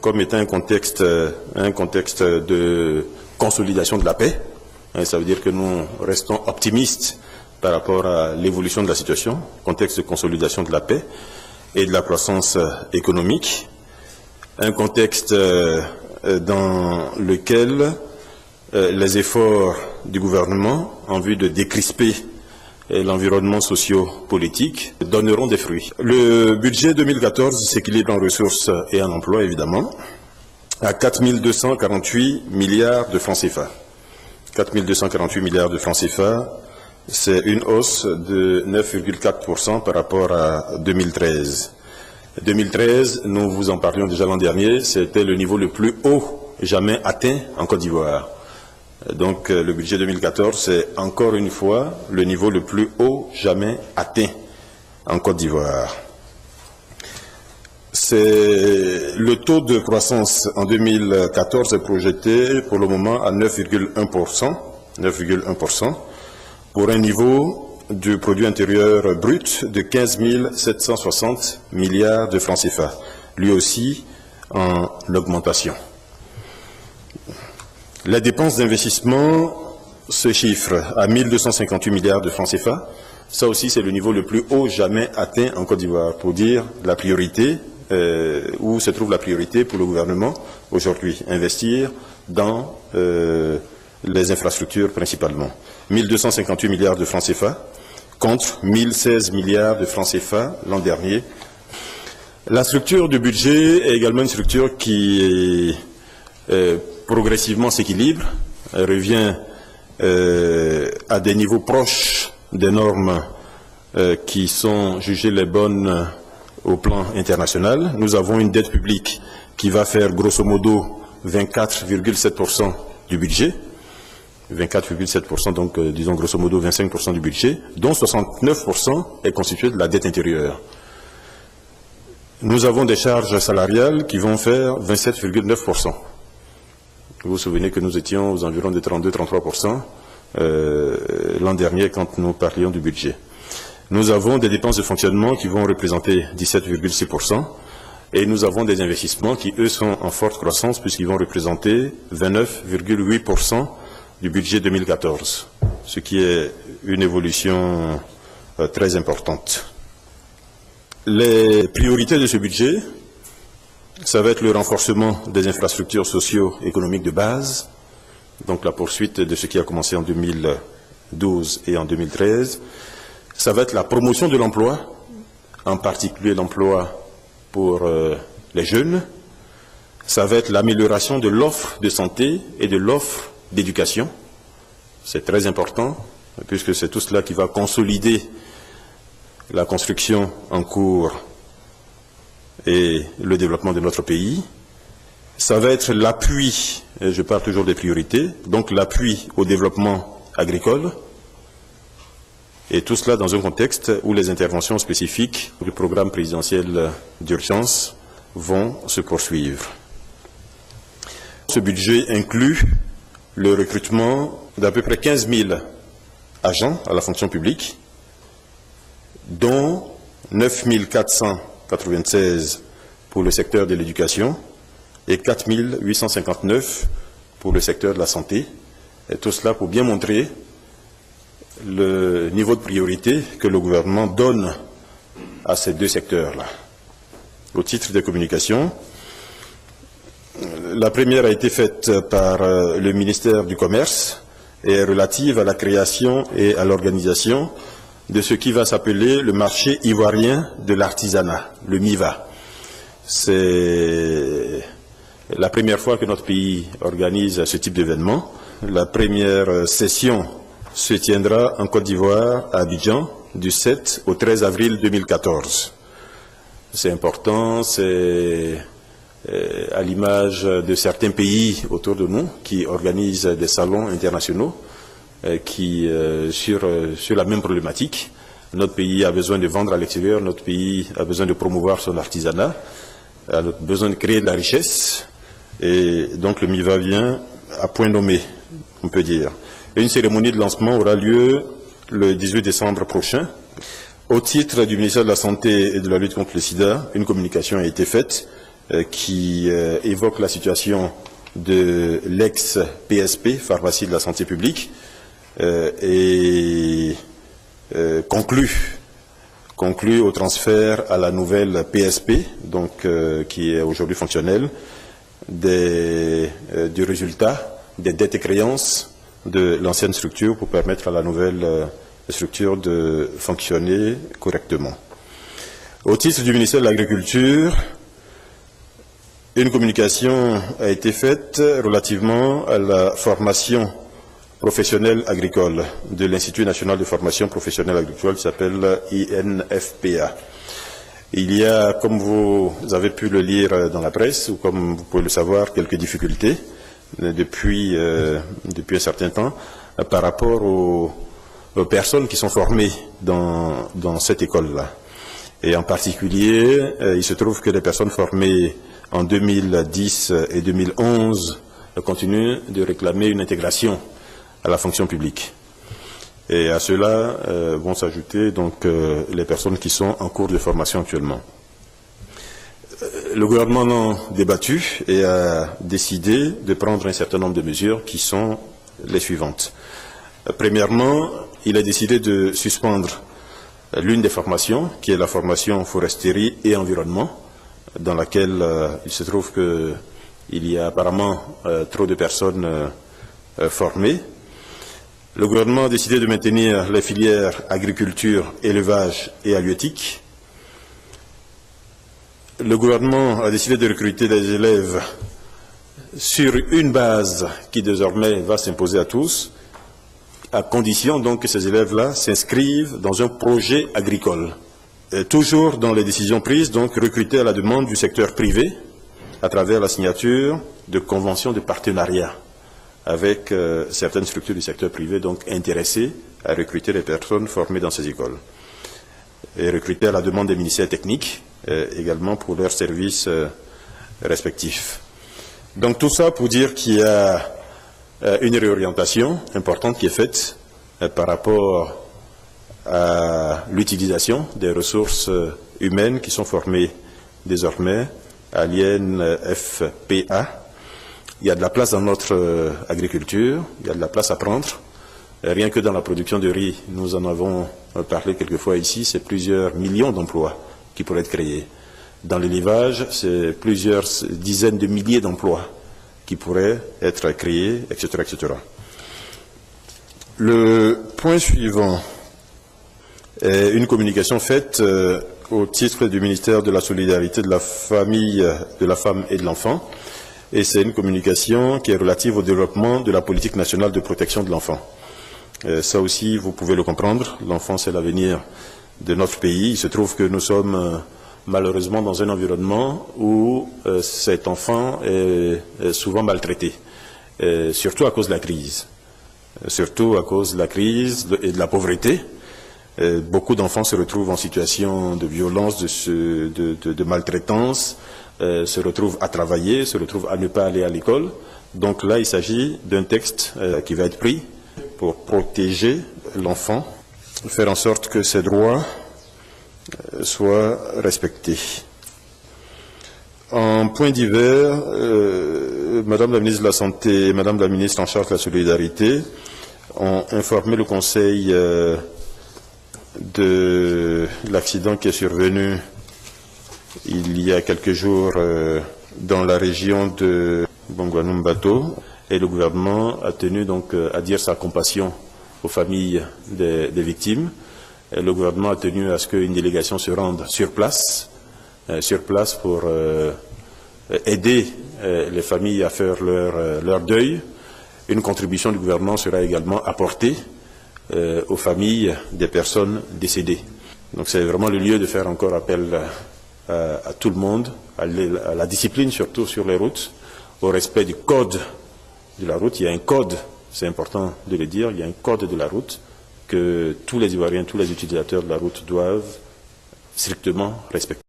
comme étant un contexte de consolidation de la paix. Ça veut dire que nous restons optimistes par rapport à l'évolution de la situation, contexte de consolidation de la paix et de la croissance économique. Un contexte dans lequel les efforts du gouvernement en vue de décrisper l'environnement socio-politique donneront des fruits. Le budget 2014 s'équilibre en ressources et en emploi, évidemment, à 4 248 milliards de francs CFA. 4 248 milliards de francs CFA, c'est une hausse de 9,4% par rapport à 2013. 2013, nous vous en parlions déjà l'an dernier, c'était le niveau le plus haut jamais atteint en Côte d'Ivoire. Donc le budget 2014, c'est encore une fois le niveau le plus haut jamais atteint en Côte d'Ivoire. Le taux de croissance en 2014 est projeté pour le moment à 9,1%, pour un niveau du produit intérieur brut de 15 760 milliards de francs CFA, lui aussi en augmentation. Les dépenses d'investissement se chiffrent à 1 258 milliards de francs CFA. Ça aussi, c'est le niveau le plus haut jamais atteint en Côte d'Ivoire, pour dire la priorité, où se trouve la priorité pour le gouvernement aujourd'hui, investir dans les infrastructures principalement. 1 258 milliards de francs CFA contre 1 016 milliards de francs CFA l'an dernier. La structure du budget est également une structure qui progressivement s'équilibre, revient à des niveaux proches des normes qui sont jugées les bonnes au plan international. Nous avons une dette publique qui va faire grosso modo 24,7% du budget, 24,7%, donc disons grosso modo 25% du budget, dont 69% est constitué de la dette intérieure. Nous avons des charges salariales qui vont faire 27,9%. Vous vous souvenez que nous étions aux environs de 32-33% l'an dernier quand nous parlions du budget. Nous avons des dépenses de fonctionnement qui vont représenter 17,6% et nous avons des investissements qui, eux, sont en forte croissance puisqu'ils vont représenter 29,8% du budget 2014, ce qui est une évolution très importante. Les priorités de ce budget, ça va être le renforcement des infrastructures socio-économiques de base, donc la poursuite de ce qui a commencé en 2012 et en 2013. Ça va être la promotion de l'emploi, en particulier l'emploi pour les jeunes. Ça va être l'amélioration de l'offre de santé et de l'offre d'éducation. C'est très important, puisque c'est tout cela qui va consolider la construction en cours et le développement de notre pays. Ça va être l'appui, et je parle toujours des priorités, donc l'appui au développement agricole, et tout cela dans un contexte où les interventions spécifiques du programme présidentiel d'urgence vont se poursuivre. Ce budget inclut le recrutement d'à peu près 15 000 agents à la fonction publique, dont 9 496 pour le secteur de l'éducation et 4 859 pour le secteur de la santé. Et tout cela pour bien montrer le niveau de priorité que le gouvernement donne à ces deux secteurs-là. Au titre des communications, la première a été faite par le ministère du Commerce et est relative à la création et à l'organisation de ce qui va s'appeler le marché ivoirien de l'artisanat, le MIVA. C'est la première fois que notre pays organise ce type d'événement. La première session se tiendra en Côte d'Ivoire, à Abidjan, du 7 au 13 avril 2014. C'est important, c'est à l'image de certains pays autour de nous qui organisent des salons internationaux sur la même problématique. Notre pays a besoin de vendre à l'extérieur, notre pays a besoin de promouvoir son artisanat, a besoin de créer de la richesse, et donc le MIVA vient à point nommé, on peut dire. Et une cérémonie de lancement aura lieu le 18 décembre prochain. Au titre du ministère de la Santé et de la lutte contre le sida, une communication a été faite qui évoque la situation de l'ex-PSP, pharmacie de la santé publique, et conclut au transfert à la nouvelle PSP, donc qui est aujourd'hui fonctionnelle, du résultat des dettes et créances de l'ancienne structure pour permettre à la nouvelle structure de fonctionner correctement. Au titre du ministère de l'Agriculture, une communication a été faite relativement à la formation professionnelle agricole de l'Institut national de formation professionnelle agricole qui s'appelle INFPA. Il y a, comme vous avez pu le lire dans la presse, ou comme vous pouvez le savoir, quelques difficultés depuis un certain temps par rapport aux personnes qui sont formées dans cette école-là. Et en particulier, il se trouve que les personnes formées en 2010 et 2011 continuent de réclamer une intégration à la fonction publique. Et à cela vont s'ajouter donc les personnes qui sont en cours de formation actuellement. Le gouvernement a débattu et a décidé de prendre un certain nombre de mesures qui sont les suivantes. Premièrement, il a décidé de suspendre l'une des formations, qui est la formation foresterie et environnement, dans laquelle il se trouve qu'il y a apparemment trop de personnes formées. Le gouvernement a décidé de maintenir les filières agriculture, élevage et halieutique. Le gouvernement a décidé de recruter des élèves sur une base qui désormais va s'imposer à tous, à condition donc que ces élèves-là s'inscrivent dans un projet agricole. Et toujours dans les décisions prises, donc recruter à la demande du secteur privé à travers la signature de conventions de partenariat avec certaines structures du secteur privé donc intéressées à recruter les personnes formées dans ces écoles. Et recruter à la demande des ministères techniques également pour leurs services respectifs. Donc tout ça pour dire qu'il y a une réorientation importante qui est faite par rapport à l'utilisation des ressources humaines qui sont formées désormais à l'INFPA. Il y a de la place dans notre agriculture, il y a de la place à prendre. Rien que dans la production de riz, nous en avons parlé quelquefois ici, c'est plusieurs millions d'emplois qui pourraient être créés. Dans l'élevage, c'est plusieurs dizaines de milliers d'emplois qui pourraient être créés, etc., etc. Le point suivant est une communication faite au titre du ministère de la Solidarité, de la Famille, de la Femme et de l'Enfant. Et c'est une communication qui est relative au développement de la politique nationale de protection de l'enfant. Ça aussi, vous pouvez le comprendre, l'enfant c'est l'avenir de notre pays. Il se trouve que nous sommes malheureusement dans un environnement où cet enfant est souvent maltraité, surtout à cause de la crise. Surtout à cause de la crise et de la pauvreté. Beaucoup d'enfants se retrouvent en situation de violence, de maltraitance, se retrouvent à travailler, se retrouvent à ne pas aller à l'école. Donc là, il s'agit d'un texte qui va être pris pour protéger l'enfant, faire en sorte que ses droits soient respectés. En point divers, Madame la ministre de la Santé et Madame la ministre en charge de la Solidarité ont informé le Conseil de l'accident qui est survenu il y a quelques jours dans la région de Bongwanumbato, et le gouvernement a tenu donc à dire sa compassion aux familles des victimes. Et le gouvernement a tenu à ce qu'une délégation se rende sur place pour aider les familles à faire leur deuil. Une contribution du gouvernement sera également apportée aux familles des personnes décédées. Donc c'est vraiment le lieu de faire encore appel à tout le monde, à la discipline surtout sur les routes, au respect du code de la route. Il y a un code, c'est important de le dire, il y a un code de la route que tous les Ivoiriens, tous les utilisateurs de la route doivent strictement respecter.